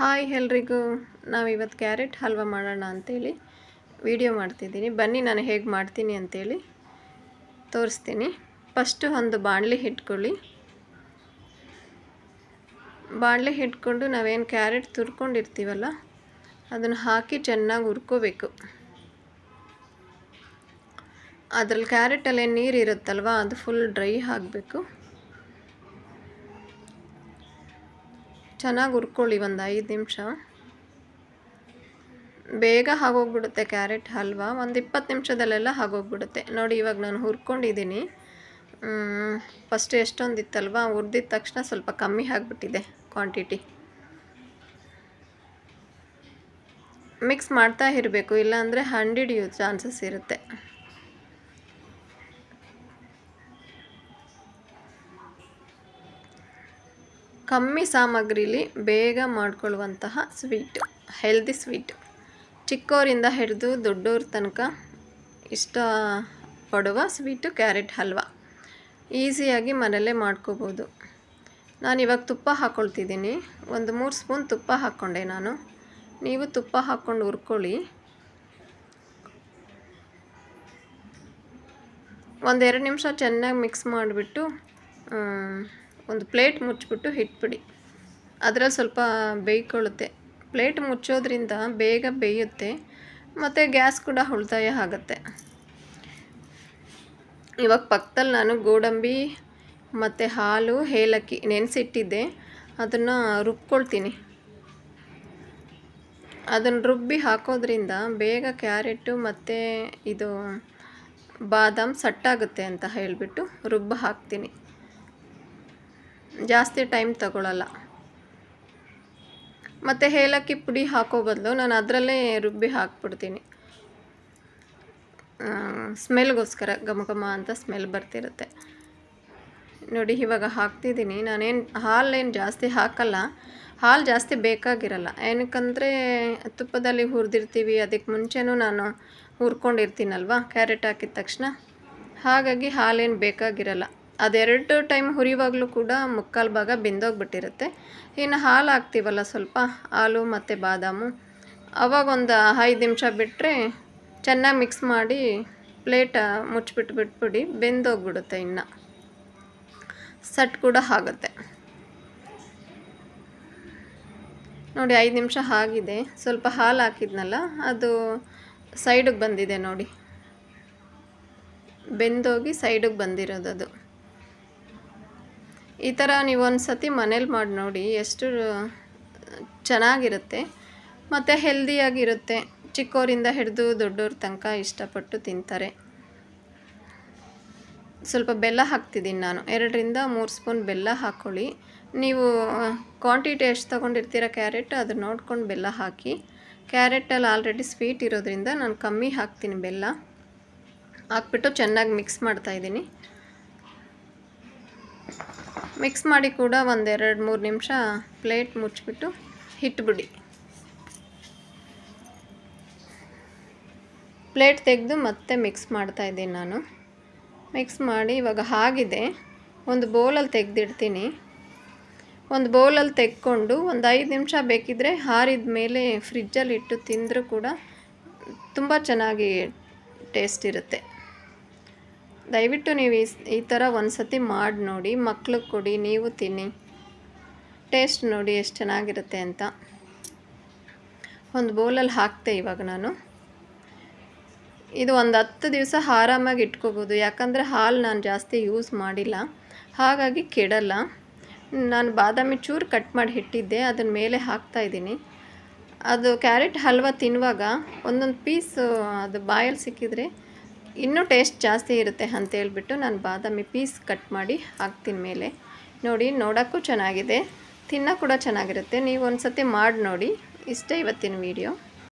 Hi ಎಲ್ರಿಗೂ. ನಾವಿವತ್ತು carrot halwa ಮಾಡೋಣ ಅಂತೇಳಿ ವಿಡಿಯೋ ಮಾಡ್ತಿದ್ದೀನಿ. ಬನ್ನಿ ನಾನು ಹೇಗೆ ಮಾಡ್ತೀನಿ ಅಂತೇಳಿ ತೋರಿಸ್ತೀನಿ. ಫಸ್ಟು ಒಂದು ಬಾಣಲಿ ಇಟ್ಕೊಳ್ಳಿ. ಬಾಣಲಿ ಇಟ್ಕೊಂಡು ನಾವೇನು ಕ್ಯಾರೆಟ್ ತುರ್ಕೊಂಡಿರ್ತೀವಲ್ಲ ಅದನ್ನು ಹಾಕಿ ಚೆನ್ನಾಗಿ ಹುರ್ಕೋಬೇಕು. ಅದರಲ್ಲಿ ಕ್ಯಾರೆಟಲ್ಲೇ ನೀರು ಇರುತ್ತಲ್ವ ಅದು ಫುಲ್ ಡ್ರೈ ಆಗಬೇಕು. ಚೆನ್ನಾಗಿ ಹುರ್ಕೊಳ್ಳಿ ಒಂದು 5 ನಿಮಿಷ. ಬೇಗ ಆಗೋಗ್ಬಿಡುತ್ತೆ ಕ್ಯಾರೆಟ್ ಹಲ್ವಾ, ಒಂದು 20 ನಿಮಿಷದಲ್ಲೆಲ್ಲ ಆಗೋಗ್ಬಿಡುತ್ತೆ. ನೋಡಿ ಇವಾಗ ನಾನು ಹುರ್ಕೊಂಡಿದ್ದೀನಿ. ಫಸ್ಟ್ ಎಷ್ಟೊಂದಿತ್ತಲ್ವ, ಹುರಿದಿದ ತಕ್ಷಣ ಸ್ವಲ್ಪ ಕಮ್ಮಿ ಆಗಿಬಿಟ್ಟಿದೆ ಕ್ವಾಂಟಿಟಿ. ಮಿಕ್ಸ್ ಮಾಡ್ತಾ ಇರಬೇಕು, ಇಲ್ಲಾಂದರೆ ಹಂಡಿಡಿಯೋ ಚಾನ್ಸಸ್ ಇರುತ್ತೆ. ಕಮ್ಮಿ ಸಾಮಗ್ರಿಲಿ ಬೇಗ ಮಾಡ್ಕೊಳ್ಳುವಂತಹ ಸ್ವೀಟು, ಹೆಲ್ದಿ ಸ್ವೀಟು. ಚಿಕ್ಕವರಿಂದ ಹಿಡಿದು ದೊಡ್ಡವ್ರ ತನಕ ಇಷ್ಟಪಡುವ ಸ್ವೀಟು ಕ್ಯಾರೆಟ್ ಹಲ್ವಾ. ಈಸಿಯಾಗಿ ಮನೆಯಲ್ಲೇ ಮಾಡ್ಕೋಬೋದು. ನಾನಿವಾಗ ತುಪ್ಪ ಹಾಕ್ಕೊಳ್ತಿದ್ದೀನಿ. ಒಂದು 3 ಸ್ಪೂನ್ ತುಪ್ಪ ಹಾಕ್ಕೊಂಡೆ ನಾನು. ನೀವು ತುಪ್ಪ ಹಾಕ್ಕೊಂಡು ಹುರ್ಕೊಳ್ಳಿ. ಒಂದು 2 ನಿಮಿಷ ಚೆನ್ನಾಗಿ ಮಿಕ್ಸ್ ಮಾಡಿಬಿಟ್ಟು ಒಂದು ಪ್ಲೇಟ್ ಮುಚ್ಚಿಬಿಟ್ಟು ಇಟ್ಬಿಡಿ. ಅದರಲ್ಲಿ ಸ್ವಲ್ಪ ಬೇಯ್ಕೊಳ್ಳುತ್ತೆ. ಪ್ಲೇಟ್ ಮುಚ್ಚೋದ್ರಿಂದ ಬೇಗ ಬೇಯುತ್ತೆ ಮತ್ತು ಗ್ಯಾಸ್ ಕೂಡ ಉಳಿತಾಯ ಆಗುತ್ತೆ. ಇವಾಗ ಪಕ್ಕದಲ್ಲಿ ನಾನು ಗೋಡಂಬಿ ಮತ್ತು ಹಾಲು, ಏಲಕ್ಕಿ ನೆನೆಸಿಟ್ಟಿದ್ದೆ, ಅದನ್ನು ರುಬ್ಕೊಳ್ತೀನಿ. ಅದನ್ನು ರುಬ್ಬಿ ಹಾಕೋದ್ರಿಂದ ಬೇಗ ಕ್ಯಾರೆಟು ಮತ್ತು ಇದು ಬಾದಾಮ್ ಸಟ್ಟಾಗುತ್ತೆ ಅಂತ ಹೇಳಿಬಿಟ್ಟು ರುಬ್ಬಿ ಹಾಕ್ತೀನಿ. ಜಾಸ್ತಿ ಟೈಮ್ ತಗೊಳ್ಳಲ್ಲ. ಮತ್ತು ಏಲಕ್ಕಿ ಪುಡಿ ಹಾಕೋ ಬದಲು ನಾನು ಅದರಲ್ಲೇ ರುಬ್ಬಿ ಹಾಕ್ಬಿಡ್ತೀನಿ. ಸ್ಮೆಲ್ಗೋಸ್ಕರ ಘಮ ಅಂತ ಸ್ಮೆಲ್ ಬರ್ತಿರುತ್ತೆ. ನೋಡಿ ಇವಾಗ ಹಾಕ್ತಿದ್ದೀನಿ. ಹಾಲೇನು ಜಾಸ್ತಿ ಹಾಕಲ್ಲ. ಹಾಲು ಜಾಸ್ತಿ ಬೇಕಾಗಿರಲ್ಲ. ಏನಕ್ಕಂದರೆ ತುಪ್ಪದಲ್ಲಿ ಹುರಿದಿರ್ತೀವಿ, ಅದಕ್ಕೆ ಮುಂಚೆನೂ ನಾನು ಹುರ್ಕೊಂಡಿರ್ತೀನಲ್ವ ಕ್ಯಾರೆಟ್ ಹಾಕಿದ ತಕ್ಷಣ. ಹಾಗಾಗಿ ಹಾಲೇನು ಬೇಕಾಗಿರಲ್ಲ. ಅದೆರಡು ಟೈಮ್ ಹುರಿಯುವಾಗಲೂ ಕೂಡ 3/4 ಭಾಗ ಬೆಂದೋಗ್ಬಿಟ್ಟಿರುತ್ತೆ. ಇನ್ನು ಹಾಲು ಹಾಕ್ತೀವಲ್ಲ ಸ್ವಲ್ಪ, ಹಾಲು ಮತ್ತು ಬಾದಾಮು, ಅವಾಗ ಒಂದು 5 ನಿಮಿಷ ಬಿಟ್ಟರೆ ಚೆನ್ನಾಗಿ ಮಿಕ್ಸ್ ಮಾಡಿ ಪ್ಲೇಟ್ ಮುಚ್ಚಿಬಿಟ್ಟು ಬಿಟ್ಬಿಡಿ, ಬೆಂದೋಗ್ಬಿಡುತ್ತೆ. ಇನ್ನು ಸಟ್ ಕೂಡ ಆಗುತ್ತೆ. ನೋಡಿ 5 ನಿಮಿಷ ಆಗಿದೆ. ಸ್ವಲ್ಪ ಹಾಲು ಹಾಕಿದ್ನಲ್ಲ ಅದು ಸೈಡಿಗೆ ಬಂದಿದೆ ನೋಡಿ, ಬೆಂದೋಗಿ ಸೈಡಿಗೆ ಬಂದಿರೋದದು. ಈ ಥರ ನೀವು ಒಂದು ಸತಿ ಮನೇಲಿ ಮಾಡಿ ನೋಡಿ, ಎಷ್ಟು ಚೆನ್ನಾಗಿರುತ್ತೆ ಮತ್ತು ಹೆಲ್ದಿಯಾಗಿರುತ್ತೆ. ಚಿಕ್ಕವರಿಂದ ಹಿಡಿದು ದೊಡ್ಡವ್ರ ತನಕ ಇಷ್ಟಪಟ್ಟು ತಿಂತಾರೆ. ಸ್ವಲ್ಪ ಬೆಲ್ಲ ಹಾಕ್ತಿದ್ದೀನಿ ನಾನು. 2ರಿಂದ 3 ಸ್ಪೂನ್ ಬೆಲ್ಲ ಹಾಕ್ಕೊಳ್ಳಿ. ನೀವು ಕ್ವಾಂಟಿಟಿ ಎಷ್ಟು ತೊಗೊಂಡಿರ್ತೀರ ಕ್ಯಾರೆಟ್ ಅದನ್ನು ನೋಡ್ಕೊಂಡು ಬೆಲ್ಲ ಹಾಕಿ. ಕ್ಯಾರೆಟಲ್ಲಿ ಆಲ್ರೆಡಿ ಸ್ವೀಟ್ ಇರೋದ್ರಿಂದ ನಾನು ಕಮ್ಮಿ ಹಾಕ್ತೀನಿ ಬೆಲ್ಲ. ಹಾಕ್ಬಿಟ್ಟು ಚೆನ್ನಾಗಿ ಮಿಕ್ಸ್ ಮಾಡ್ತಾಯಿದ್ದೀನಿ. ಮಿಕ್ಸ್ ಮಾಡಿ ಕೂಡ ಒಂದು 2-3 ನಿಮಿಷ ಪ್ಲೇಟ್ ಮುಚ್ಚಿಬಿಟ್ಟು ಇಟ್ಬಿಡಿ. ಪ್ಲೇಟ್ ತೆಗೆದು ಮತ್ತೆ ಮಿಕ್ಸ್ ಮಾಡ್ತಾಯಿದ್ದೀನಿ ನಾನು. ಮಿಕ್ಸ್ ಮಾಡಿ ಇವಾಗ ಆಗಿದೆ. ಒಂದು ಬೌಲಲ್ಲಿ ತೆಗೆದಿಡ್ತೀನಿ. ಒಂದು ಬೌಲಲ್ಲಿ ತೆಕ್ಕೊಂಡು ಒಂದು 5 ನಿಮಿಷ ಬೇಕಿದ್ದರೆ ಆರಿದ ಮೇಲೆ ಫ್ರಿಜ್ಜಲ್ಲಿ ಇಟ್ಟು ತಿಂದರೂ ಕೂಡ ತುಂಬ ಚೆನ್ನಾಗಿ ಟೇಸ್ಟ್ ಇರುತ್ತೆ. ದಯವಿಟ್ಟು ನೀವು ಈ ಥರ ಒಂದು ಸತಿ ಮಾಡಿ ನೋಡಿ, ಮಕ್ಳಿಗೆ ಕೊಡಿ, ನೀವು ತಿನ್ನಿ. ಟೇಸ್ಟ್ ನೋಡಿ ಎಷ್ಟು ಚೆನ್ನಾಗಿರುತ್ತೆ ಅಂತ. ಒಂದು ಬೌಲಲ್ಲಿ ಹಾಕ್ತೆ ಇವಾಗ ನಾನು. ಇದು ಒಂದು 10 ದಿವಸ ಆರಾಮಾಗಿ ಇಟ್ಕೋಬೋದು. ಯಾಕಂದರೆ ಹಾಲು ನಾನು ಜಾಸ್ತಿ ಯೂಸ್ ಮಾಡಿಲ್ಲ, ಹಾಗಾಗಿ ಕೆಡಲ್ಲ. ನಾನು ಬಾದಾಮಿ ಚೂರು ಕಟ್ ಮಾಡಿ ಇಟ್ಟಿದ್ದೆ, ಅದನ್ನ ಮೇಲೆ ಹಾಕ್ತಾಯಿದ್ದೀನಿ. ಅದು ಕ್ಯಾರೆಟ್ ಹಲ್ವಾ ತಿನ್ನುವಾಗ ಒಂದೊಂದು ಪೀಸು ಅದು ಬಾಯಲ್ಲಿ ಸಿಕ್ಕಿದರೆ ಇನ್ನೂ ಟೇಸ್ಟ್ ಜಾಸ್ತಿ ಇರುತ್ತೆ ಅಂತೇಳ್ಬಿಟ್ಟು ನಾನು ಬಾದಾಮಿ ಪೀಸ್ ಕಟ್ ಮಾಡಿ ಹಾಕ್ತೀನಿ ಮೇಲೆ. ನೋಡಿ, ನೋಡೋಕ್ಕೂ ಚೆನ್ನಾಗಿದೆ, ತಿನ್ನೋ ಕೂಡ ಚೆನ್ನಾಗಿರುತ್ತೆ. ನೀವು ಒಂದು ಸತಿ ಮಾಡಿ ನೋಡಿ. ಇಷ್ಟೇ ಇವತ್ತಿನ ವಿಡಿಯೋ.